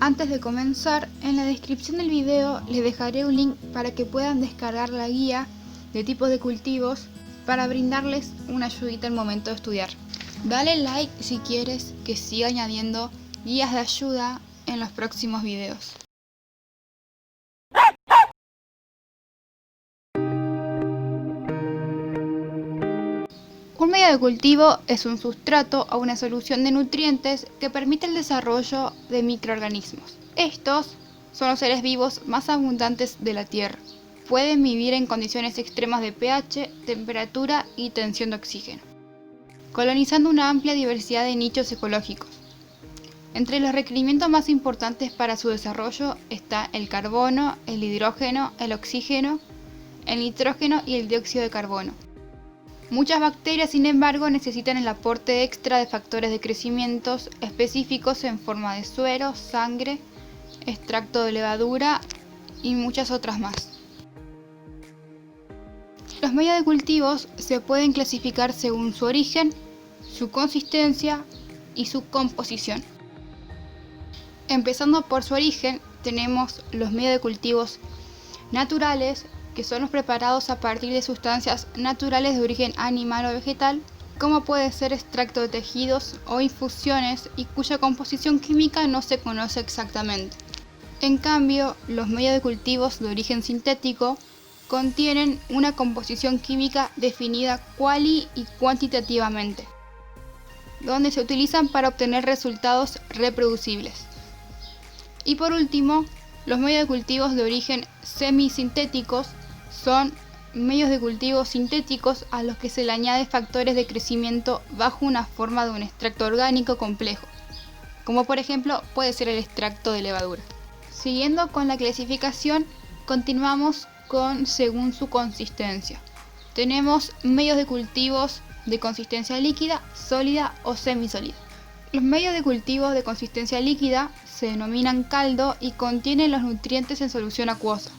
Antes de comenzar, en la descripción del video les dejaré un link para que puedan descargar la guía de tipos de cultivos para brindarles una ayudita al momento de estudiar. Dale like si quieres que siga añadiendo guías de ayuda en los próximos videos. Un medio de cultivo es un sustrato o una solución de nutrientes que permite el desarrollo de microorganismos. Estos son los seres vivos más abundantes de la Tierra. Pueden vivir en condiciones extremas de pH, temperatura y tensión de oxígeno, colonizando una amplia diversidad de nichos ecológicos. Entre los requerimientos más importantes para su desarrollo está el carbono, el hidrógeno, el oxígeno, el nitrógeno y el dióxido de carbono. Muchas bacterias, sin embargo, necesitan el aporte extra de factores de crecimiento específicos en forma de suero, sangre, extracto de levadura y muchas otras más. Los medios de cultivos se pueden clasificar según su origen, su consistencia y su composición. Empezando por su origen, tenemos los medios de cultivos naturales, que son los preparados a partir de sustancias naturales de origen animal o vegetal, como puede ser extracto de tejidos o infusiones, y cuya composición química no se conoce exactamente. En cambio, los medios de cultivos de origen sintético contienen una composición química definida cuali y cuantitativamente, donde se utilizan para obtener resultados reproducibles. Y por último, los medios de cultivos de origen semisintéticos son medios de cultivo sintéticos a los que se le añade factores de crecimiento bajo una forma de un extracto orgánico complejo, como por ejemplo puede ser el extracto de levadura. Siguiendo con la clasificación, continuamos con según su consistencia. Tenemos medios de cultivos de consistencia líquida, sólida o semisólida. Los medios de cultivo de consistencia líquida se denominan caldo y contienen los nutrientes en solución acuosa.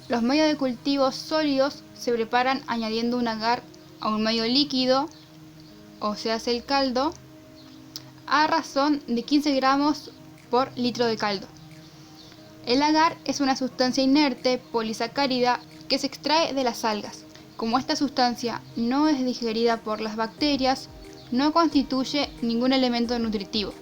Los medios de cultivo sólidos se preparan añadiendo un agar a un medio líquido, o se hace el caldo, a razón de 15 gramos por litro de caldo. El agar es una sustancia inerte polisacárida que se extrae de las algas. Como esta sustancia no es digerida por las bacterias, no constituye ningún elemento nutritivo.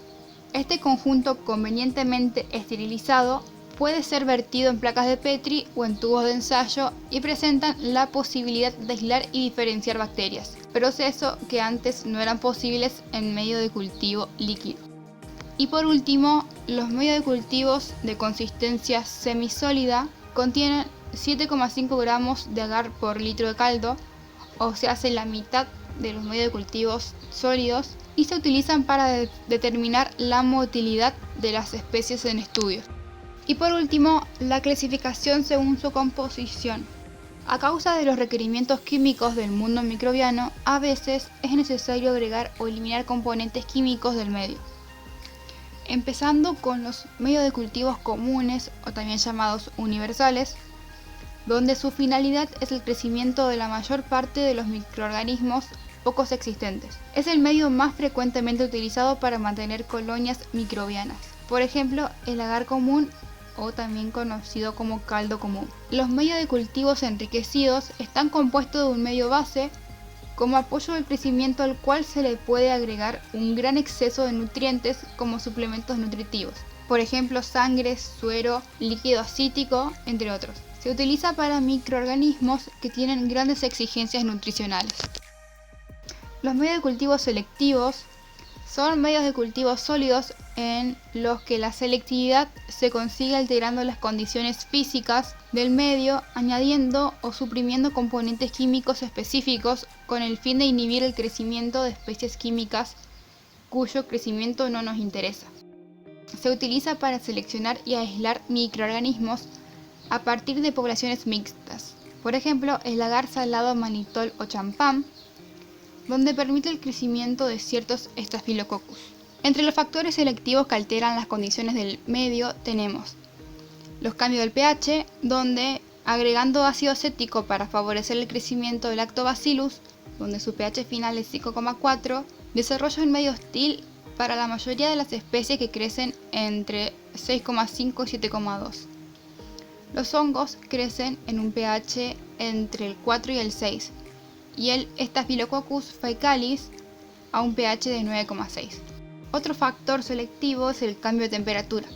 Este conjunto convenientemente esterilizado puede ser vertido en placas de Petri o en tubos de ensayo y presentan la posibilidad de aislar y diferenciar bacterias, proceso que antes no eran posibles en medio de cultivo líquido. Y por último, los medios de cultivos de consistencia semisólida contienen 7,5 gramos de agar por litro de caldo, o se hace la mitad de los medios de cultivos sólidos, y se utilizan para determinar la motilidad de las especies en estudio. Y por último, la clasificación según su composición. A causa de los requerimientos químicos del mundo microbiano, a veces es necesario agregar o eliminar componentes químicos del medio. Empezando con los medios de cultivos comunes, o también llamados universales, donde su finalidad es el crecimiento de la mayor parte de los microorganismos pocos existentes. Es el medio más frecuentemente utilizado para mantener colonias microbianas. Por ejemplo, el agar común, o también conocido como caldo común. Los medios de cultivos enriquecidos están compuestos de un medio base como apoyo al crecimiento, al cual se le puede agregar un gran exceso de nutrientes como suplementos nutritivos. Por ejemplo, sangre, suero, líquido acítico, entre otros. Se utiliza para microorganismos que tienen grandes exigencias nutricionales. Los medios de cultivo selectivos son medios de cultivo sólidos en los que la selectividad se consigue alterando las condiciones físicas del medio, añadiendo o suprimiendo componentes químicos específicos con el fin de inhibir el crecimiento de especies químicas cuyo crecimiento no nos interesa. Se utiliza para seleccionar y aislar microorganismos a partir de poblaciones mixtas. Por ejemplo, el agar salado manitol o champán, donde permite el crecimiento de ciertos Staphylococcus. Entre los factores selectivos que alteran las condiciones del medio tenemos los cambios del pH, donde agregando ácido acético para favorecer el crecimiento del Lactobacillus, donde su pH final es 5,4, desarrolla un medio hostil para la mayoría de las especies que crecen entre 6,5 y 7,2. Los hongos crecen en un pH entre el 4 y el 6 y el Staphylococcus faecalis a un pH de 9,6. Otro factor selectivo es el cambio de temperatura,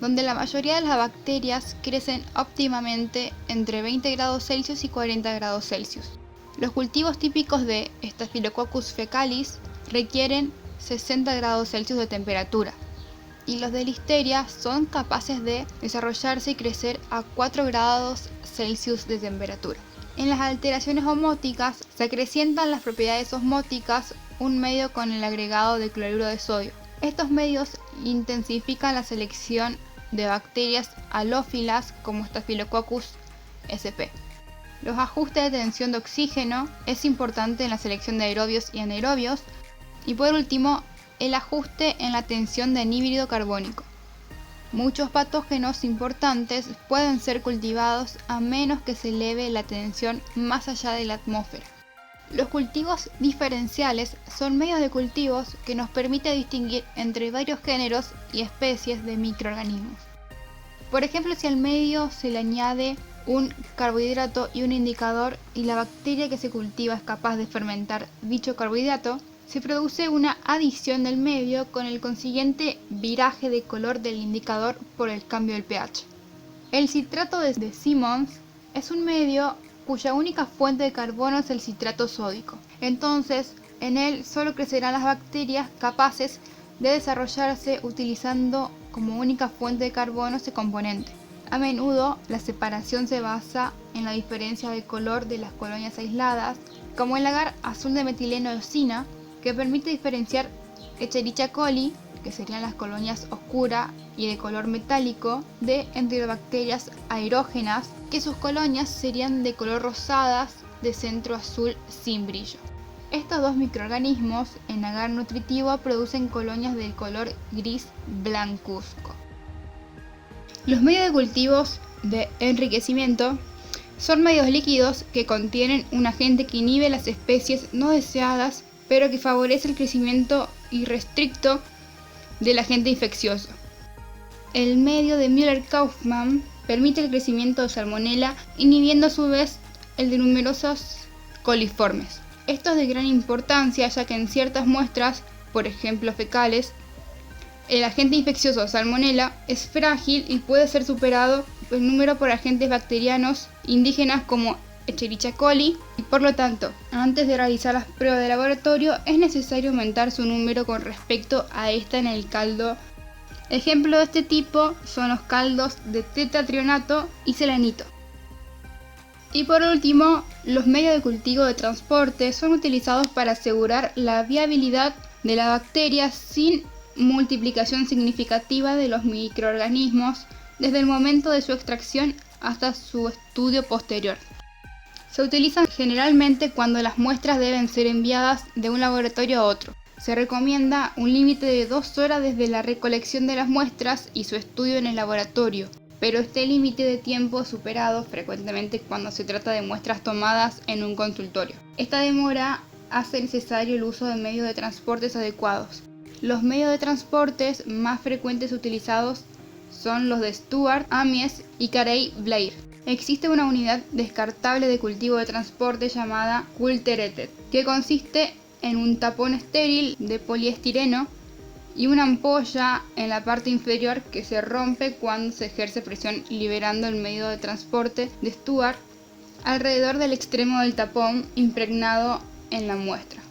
donde la mayoría de las bacterias crecen óptimamente entre 20 grados Celsius y 40 grados Celsius. Los cultivos típicos de Staphylococcus faecalis requieren 60 grados Celsius de temperatura, y los de Listeria son capaces de desarrollarse y crecer a 4 grados Celsius de temperatura. En las alteraciones osmóticas se acrecientan las propiedades osmóticas un medio con el agregado de cloruro de sodio. Estos medios intensifican la selección de bacterias halófilas como Staphylococcus sp. Los ajustes de tensión de oxígeno es importante en la selección de aerobios y anaerobios. Y por último, el ajuste en la tensión de anhídrido carbónico. Muchos patógenos importantes pueden ser cultivados a menos que se eleve la tensión más allá de la atmósfera. Los cultivos diferenciales son medios de cultivos que nos permiten distinguir entre varios géneros y especies de microorganismos. Por ejemplo, si al medio se le añade un carbohidrato y un indicador y la bacteria que se cultiva es capaz de fermentar dicho carbohidrato, se produce una adición del medio con el consiguiente viraje de color del indicador por el cambio del pH. El citrato de Simmons es un medio cuya única fuente de carbono es el citrato sódico. Entonces, en él solo crecerán las bacterias capaces de desarrollarse utilizando como única fuente de carbono ese componente. A menudo, la separación se basa en la diferencia de color de las colonias aisladas, como el agar azul de metileno de eosina, que permite diferenciar Escherichia coli, que serían las colonias oscuras y de color metálico, de enterobacterias aerógenas, que sus colonias serían de color rosadas de centro azul sin brillo. Estos dos microorganismos en agar nutritivo producen colonias del color gris blancuzco. Los medios de cultivos de enriquecimiento son medios líquidos que contienen un agente que inhibe las especies no deseadas pero que favorece el crecimiento irrestricto del agente infeccioso. El medio de Müller-Kaufmann permite el crecimiento de Salmonella, inhibiendo a su vez el de numerosos coliformes. Esto es de gran importancia ya que en ciertas muestras, por ejemplo fecales, el agente infeccioso Salmonella es frágil y puede ser superado en número por agentes bacterianos indígenas como Escherichia coli, y por lo tanto, antes de realizar las pruebas de laboratorio es necesario aumentar su número con respecto a esta en el caldo. Ejemplo de este tipo son los caldos de tetatrionato y selenito. Y por último, los medios de cultivo de transporte son utilizados para asegurar la viabilidad de la bacteria sin multiplicación significativa de los microorganismos desde el momento de su extracción hasta su estudio posterior. Se utilizan generalmente cuando las muestras deben ser enviadas de un laboratorio a otro. Se recomienda un límite de 2 horas desde la recolección de las muestras y su estudio en el laboratorio, pero este límite de tiempo es superado frecuentemente cuando se trata de muestras tomadas en un consultorio. Esta demora hace necesario el uso de medios de transportes adecuados. Los medios de transportes más frecuentes utilizados son los de Stuart, Amies y Carey-Blair. Existe una unidad descartable de cultivo de transporte llamada Culteretet, que consiste en un tapón estéril de poliestireno y una ampolla en la parte inferior que se rompe cuando se ejerce presión, liberando el medio de transporte de Stuart alrededor del extremo del tapón impregnado en la muestra.